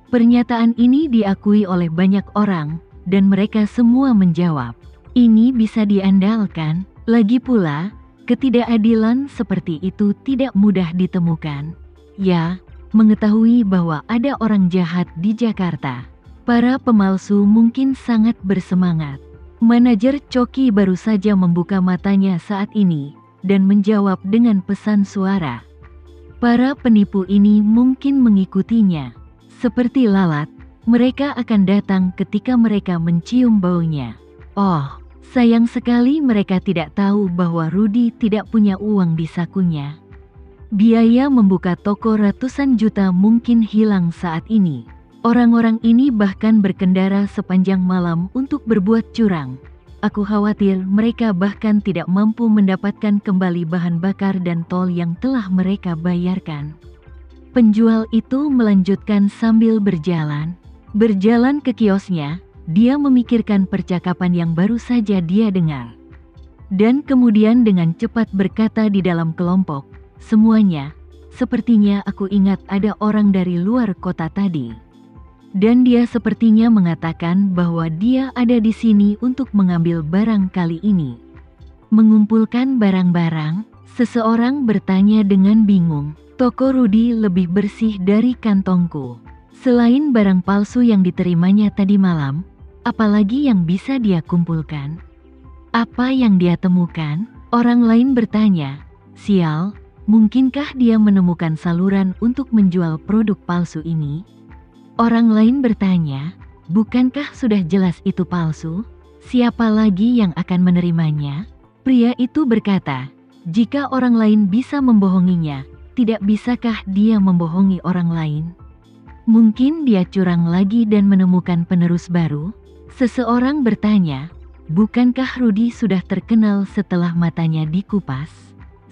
Pernyataan ini diakui oleh banyak orang, dan mereka semua menjawab, "Ini bisa diandalkan." Lagi pula, ketidakadilan seperti itu tidak mudah ditemukan. Ya, mengetahui bahwa ada orang jahat di Jakarta. Para pemalsu mungkin sangat bersemangat. Manajer Coki baru saja membuka matanya saat ini, dan menjawab dengan pesan suara. Para penipu ini mungkin mengikutinya. Seperti lalat, mereka akan datang ketika mereka mencium baunya. Oh, sayang sekali mereka tidak tahu bahwa Rudy tidak punya uang di sakunya. Biaya membuka toko ratusan juta mungkin hilang saat ini. Orang-orang ini bahkan berkendara sepanjang malam untuk berbuat curang. Aku khawatir mereka bahkan tidak mampu mendapatkan kembali bahan bakar dan tol yang telah mereka bayarkan. Penjual itu melanjutkan sambil berjalan. Berjalan ke kiosnya, dia memikirkan percakapan yang baru saja dia dengar. Dan kemudian dengan cepat berkata di dalam kelompok, "Semuanya, sepertinya aku ingat ada orang dari luar kota tadi." Dan dia sepertinya mengatakan bahwa dia ada di sini untuk mengambil barang kali ini. Mengumpulkan barang-barang, seseorang bertanya dengan bingung. Toko Rudy lebih bersih dari kantongku. Selain barang palsu yang diterimanya tadi malam, apalagi yang bisa dia kumpulkan? Apa yang dia temukan? Orang lain bertanya, "Sial, mungkinkah dia menemukan saluran untuk menjual produk palsu ini?" Orang lain bertanya, "Bukankah sudah jelas itu palsu? Siapa lagi yang akan menerimanya?" Pria itu berkata, "Jika orang lain bisa membohonginya, tidak bisakah dia membohongi orang lain? Mungkin dia curang lagi dan menemukan penerus baru?" Seseorang bertanya, "Bukankah Rudy sudah terkenal setelah matanya dikupas?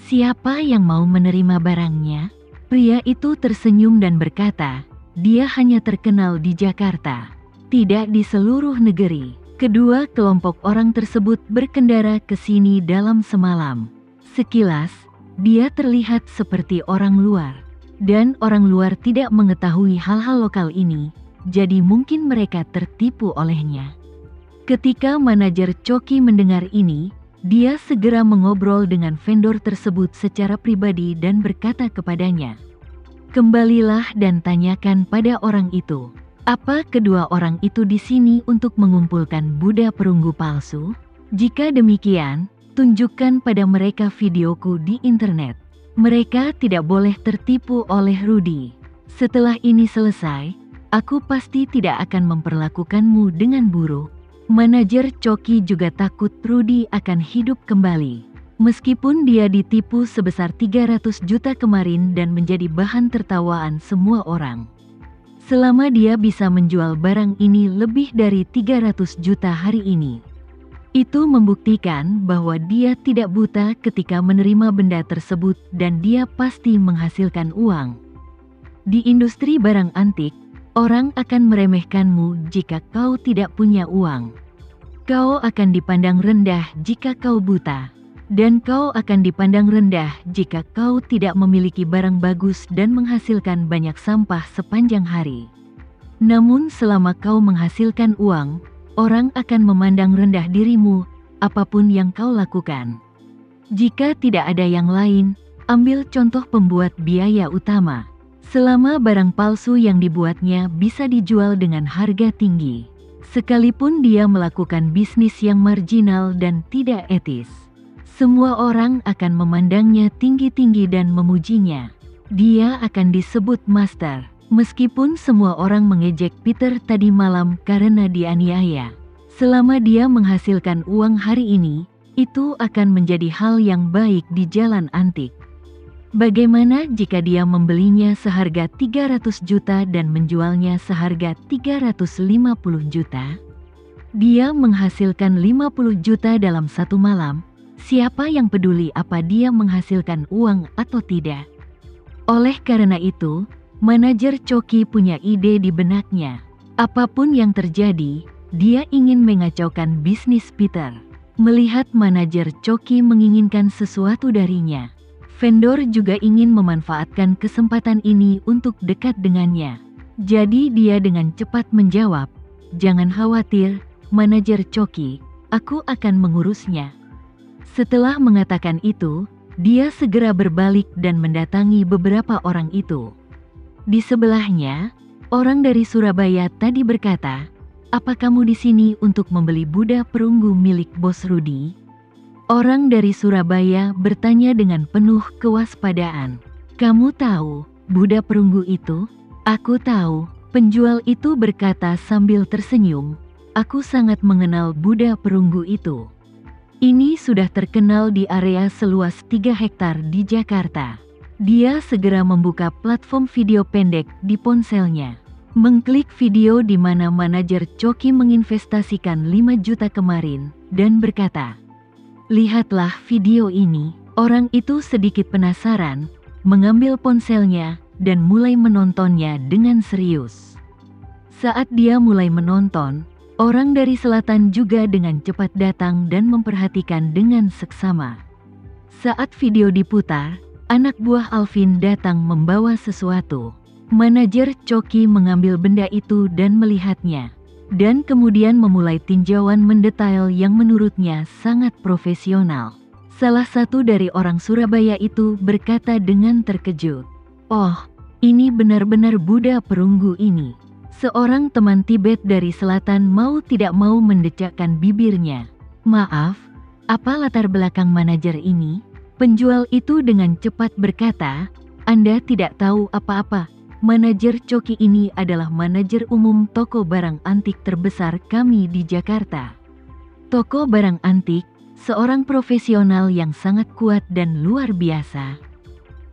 Siapa yang mau menerima barangnya?" Pria itu tersenyum dan berkata, "Dia hanya terkenal di Jakarta, tidak di seluruh negeri." Kedua kelompok orang tersebut berkendara ke sini dalam semalam. Sekilas, dia terlihat seperti orang luar. Dan orang luar tidak mengetahui hal-hal lokal ini, jadi mungkin mereka tertipu olehnya. Ketika manajer Coki mendengar ini, dia segera mengobrol dengan vendor tersebut secara pribadi dan berkata kepadanya, "Kembalilah dan tanyakan pada orang itu, apa kedua orang itu di sini untuk mengumpulkan Buddha perunggu palsu? Jika demikian, tunjukkan pada mereka videoku di internet. Mereka tidak boleh tertipu oleh Rudy. Setelah ini selesai, aku pasti tidak akan memperlakukanmu dengan buruk." Manajer Coki juga takut Rudy akan hidup kembali. Meskipun dia ditipu sebesar 300 juta kemarin dan menjadi bahan tertawaan semua orang. Selama dia bisa menjual barang ini lebih dari 300 juta hari ini. Itu membuktikan bahwa dia tidak buta ketika menerima benda tersebut dan dia pasti menghasilkan uang. Di industri barang antik, orang akan meremehkanmu jika kau tidak punya uang. Kau akan dipandang rendah jika kau buta. Dan kau akan dipandang rendah jika kau tidak memiliki barang bagus dan menghasilkan banyak sampah sepanjang hari. Namun selama kau menghasilkan uang, orang akan memandang rendah dirimu, apapun yang kau lakukan. Jika tidak ada yang lain, ambil contoh pembuat biaya utama. Selama barang palsu yang dibuatnya bisa dijual dengan harga tinggi, sekalipun dia melakukan bisnis yang marginal dan tidak etis, semua orang akan memandangnya tinggi-tinggi dan memujinya. Dia akan disebut master. Meskipun semua orang mengejek Peter tadi malam karena dianiaya, selama dia menghasilkan uang hari ini, itu akan menjadi hal yang baik di jalan antik. Bagaimana jika dia membelinya seharga 300 juta dan menjualnya seharga 350 juta? Dia menghasilkan 50 juta dalam satu malam. Siapa yang peduli apa dia menghasilkan uang atau tidak? Oleh karena itu, manajer Coki punya ide di benaknya. Apapun yang terjadi, dia ingin mengacaukan bisnis Peter. Melihat manajer Coki menginginkan sesuatu darinya, vendor juga ingin memanfaatkan kesempatan ini untuk dekat dengannya. Jadi dia dengan cepat menjawab, "Jangan khawatir, manajer Choki, aku akan mengurusnya." Setelah mengatakan itu, dia segera berbalik dan mendatangi beberapa orang itu. Di sebelahnya, orang dari Surabaya tadi berkata, "Apa kamu di sini untuk membeli Buddha perunggu milik Bos Rudi?" Orang dari Surabaya bertanya dengan penuh kewaspadaan, "Kamu tahu Buddha perunggu itu?" "Aku tahu," penjual itu berkata sambil tersenyum, "aku sangat mengenal Buddha perunggu itu. Ini sudah terkenal di area seluas 3 hektar di Jakarta." Dia segera membuka platform video pendek di ponselnya. Mengklik video di mana manajer Choki menginvestasikan 5 juta kemarin, dan berkata, "Lihatlah video ini." Orang itu sedikit penasaran, mengambil ponselnya, dan mulai menontonnya dengan serius. Saat dia mulai menonton, orang dari selatan juga dengan cepat datang dan memperhatikan dengan seksama. Saat video diputar, anak buah Alvin datang membawa sesuatu. Manajer Choki mengambil benda itu dan melihatnya, dan kemudian memulai tinjauan mendetail yang menurutnya sangat profesional. Salah satu dari orang Surabaya itu berkata dengan terkejut, "Oh, ini benar-benar Buddha perunggu ini." Seorang teman Tibet dari selatan mau tidak mau mendecakkan bibirnya. "Maaf, apa latar belakang manajer ini?" Penjual itu dengan cepat berkata, "Anda tidak tahu apa-apa. Manajer Choki ini adalah manajer umum toko barang antik terbesar kami di Jakarta." Toko barang antik, seorang profesional yang sangat kuat dan luar biasa.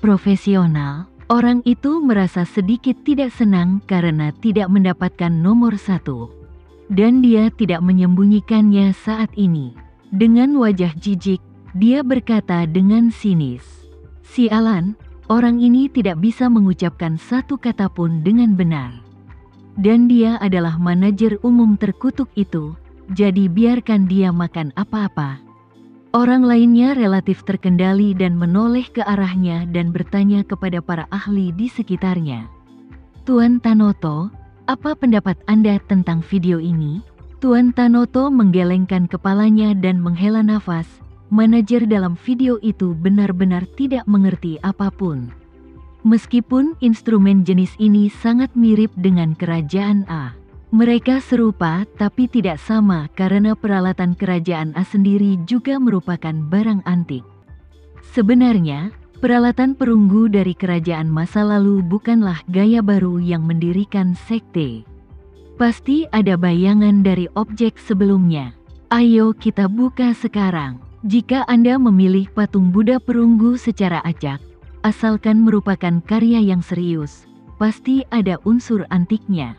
Profesional? Orang itu merasa sedikit tidak senang karena tidak mendapatkan nomor 1. Dan dia tidak menyembunyikannya saat ini. Dengan wajah jijik, dia berkata dengan sinis, "Sialan, orang ini tidak bisa mengucapkan satu kata pun dengan benar. Dan dia adalah manajer umum terkutuk itu, jadi biarkan dia makan apa-apa." Orang lainnya relatif terkendali dan menoleh ke arahnya dan bertanya kepada para ahli di sekitarnya. "Tuan Tanoto, apa pendapat Anda tentang video ini?" Tuan Tanoto menggelengkan kepalanya dan menghela nafas. Manajer dalam video itu benar-benar tidak mengerti apapun. Meskipun instrumen jenis ini sangat mirip dengan kerajaan A. Mereka serupa tapi tidak sama karena peralatan kerajaan A sendiri juga merupakan barang antik. Sebenarnya, peralatan perunggu dari kerajaan masa lalu bukanlah gaya baru yang mendirikan sekte. Pasti ada bayangan dari objek sebelumnya. Ayo kita buka sekarang. Jika Anda memilih patung Buddha perunggu secara acak, asalkan merupakan karya yang serius, pasti ada unsur antiknya.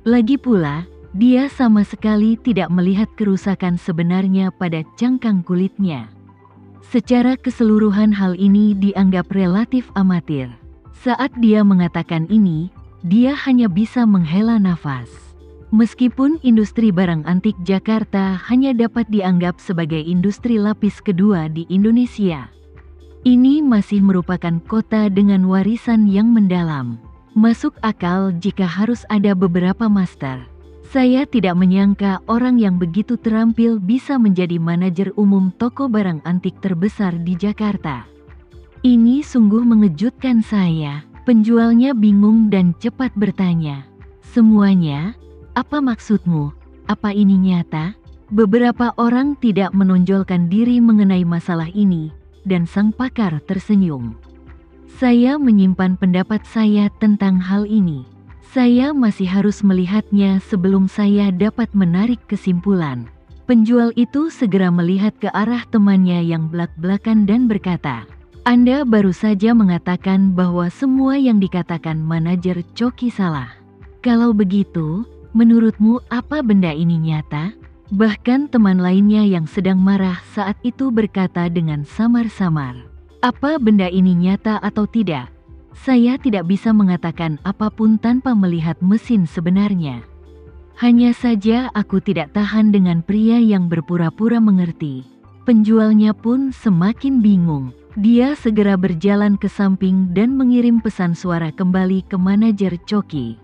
Lagi pula, dia sama sekali tidak melihat kerusakan sebenarnya pada cangkang kulitnya. Secara keseluruhan hal ini dianggap relatif amatir. Saat dia mengatakan ini, dia hanya bisa menghela nafas. Meskipun industri barang antik Jakarta hanya dapat dianggap sebagai industri lapis kedua di Indonesia, ini masih merupakan kota dengan warisan yang mendalam. Masuk akal jika harus ada beberapa master. Saya tidak menyangka orang yang begitu terampil bisa menjadi manajer umum toko barang antik terbesar di Jakarta. Ini sungguh mengejutkan saya. Penjualnya bingung dan cepat bertanya, "Semuanya? Apa maksudmu? Apa ini nyata?" Beberapa orang tidak menonjolkan diri mengenai masalah ini, dan sang pakar tersenyum. "Saya menyimpan pendapat saya tentang hal ini. Saya masih harus melihatnya sebelum saya dapat menarik kesimpulan." Penjual itu segera melihat ke arah temannya yang belak-belakan dan berkata, "Anda baru saja mengatakan bahwa semua yang dikatakan manajer Choki salah. Kalau begitu, menurutmu apa benda ini nyata?" Bahkan teman lainnya yang sedang marah saat itu berkata dengan samar-samar, "Apa benda ini nyata atau tidak? Saya tidak bisa mengatakan apapun tanpa melihat mesin sebenarnya. Hanya saja aku tidak tahan dengan pria yang berpura-pura mengerti." Penjualnya pun semakin bingung. Dia segera berjalan ke samping dan mengirim pesan suara kembali ke manajer Choki.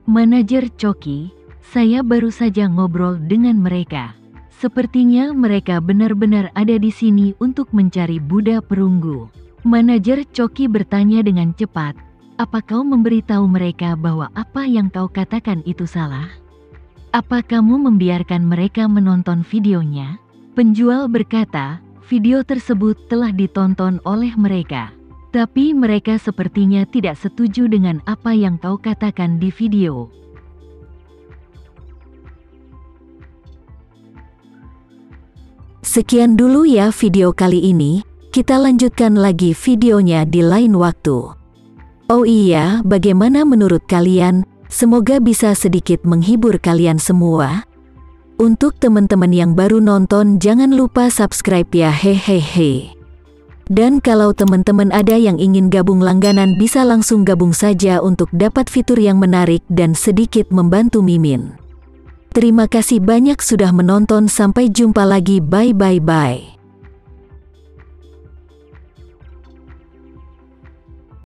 Manajer Coki, saya baru saja ngobrol dengan mereka. Sepertinya mereka benar-benar ada di sini untuk mencari Buddha perunggu. Manajer Coki bertanya dengan cepat, apa kau memberitahu mereka bahwa apa yang kau katakan itu salah? Apa kamu membiarkan mereka menonton videonya? Penjual berkata, video tersebut telah ditonton oleh mereka. Tapi mereka sepertinya tidak setuju dengan apa yang kau katakan di video. Sekian dulu ya video kali ini, kita lanjutkan lagi videonya di lain waktu. Oh iya, bagaimana menurut kalian? Semoga bisa sedikit menghibur kalian semua. Untuk teman-teman yang baru nonton, jangan lupa subscribe ya, hehehe. Dan kalau teman-teman ada yang ingin gabung langganan, bisa langsung gabung saja untuk dapat fitur yang menarik dan sedikit membantu Mimin. Terima kasih banyak sudah menonton, sampai jumpa lagi, bye.